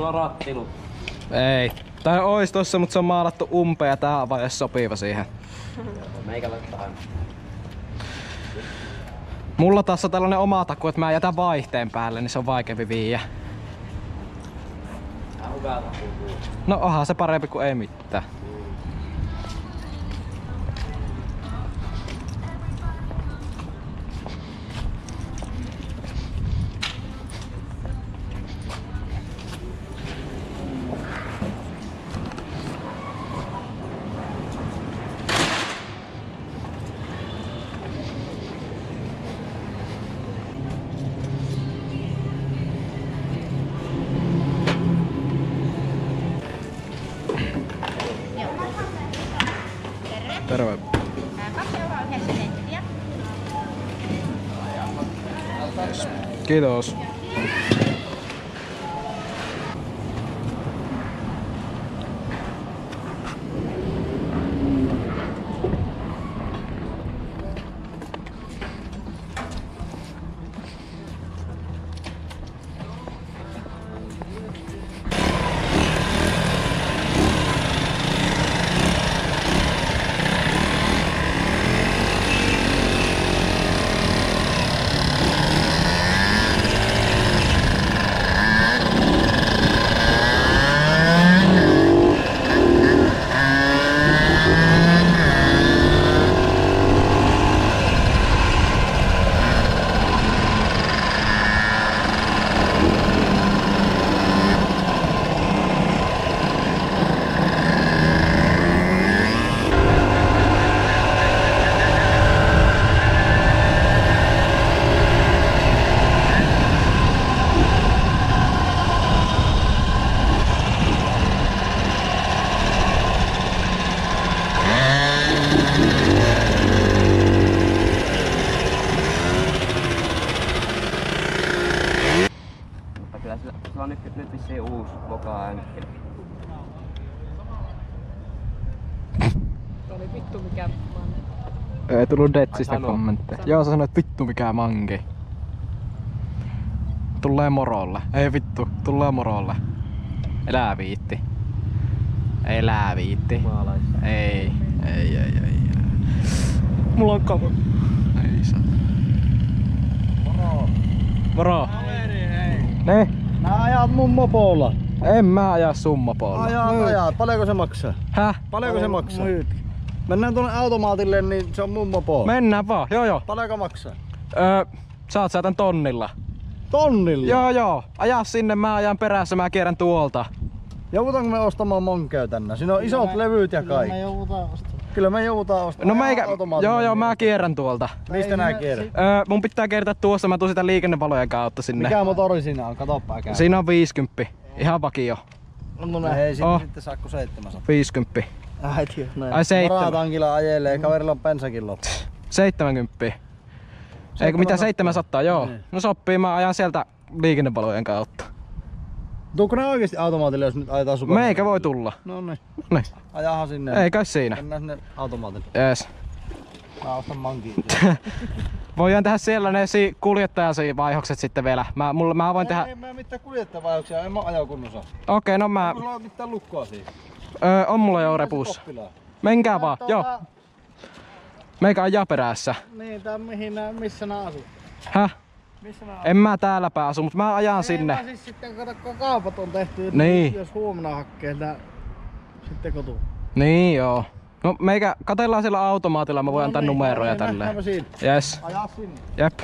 sulla rattilu? Ei. Tai ois tossa, mutta se on maalattu umpeen ja tää on vaan sopiva siihen. Meikä laittaa. Mulla taas on tällainen oma takku, että mä jätän vaihteen päälle, niin se on vaikeampi viiä. No onhan se parempi kuin ei mitään. Terve. 2 euroa 9 senttiä. Kiitos. Kyllä sillä on nyt vissiin uusi voka-änkki. Oli vittu mikä manke. Ei tullut Detsistä sano. kommentteja. Joo, sä sanoit vittu mikä manki. Tulee morolle. Ei vittu, tulee morolle. Elää viitti. Elää viitti. Maalaissa. Ei. Mulla on kavu. Ei saa. Moro. Moro. Kaveri, hei. Ne? Nää ajat mun mopolla. En mä aja summapolla. Ajat. Paljonko se maksaa? Häh? Paljonko se maksaa? Mennään tuonne automaatille, niin se on mun mopo. Mennään vaan, joo. Paljonko maksaa? Saat sä tän tonnilla. Tonnilla? Joo. Aja sinne, mä ajan perässä, mä kierrän tuolta. Joudutanko me ostamaan monkea tänne? Siinä on isot levyt ja kaikki. Kyllä me joudutaan ostamaan. No meikä, joo, mä kierrän tuolta. Mistä nää kierrät? Mun pitää kiertää tuossa, mä tuun sitä liikennevalojen kautta sinne. Mikä motori siinä on? Katoppa käy. Siinä on 50. Ihan vakio. No ei siinä sitten saakko 700. 50. Äiti, näin. Ai 7. Varatankilla ajelee, kaverilla on bensakin loppu. 70. Eikö mitä 700, joo. Niin. No sopii, mä ajan sieltä liikennevalojen kautta. Tuukko ne oikeesti automaatille, jos nyt ajetaan super? Meikä voi tulla. No niin. Niin. Ajahan sinne. Ei kai siinä. Mennään sinne automaatille. Jees. Mä ostan mankin. Voidaan tehdä siellä ne kuljettajavaihokset sitten vielä. Mä voin tehdä... Ei mä mitään kuljettajavaihoksia, en mä ajokunnossa. Okei, no mä... Onko sulla mitään lukkoa siihen? On mulla jo repussa. Menkää vaan, joo. Meikä ajaa perässä. Niin, tää missä nää asuu? Häh? Missä nää En mä täälläpä asu, mutta mä ajan sinne. Siis sitten kato, kun kaupat on tehty, Niin. jos huomenna hakkee tää sitten kotiin. Niin joo. No meikä katellaan siellä automaatilla, mä voin antaa numeroja tälleen. Nähdäänpä siinä. Yes. Ajaa sinne. Jep.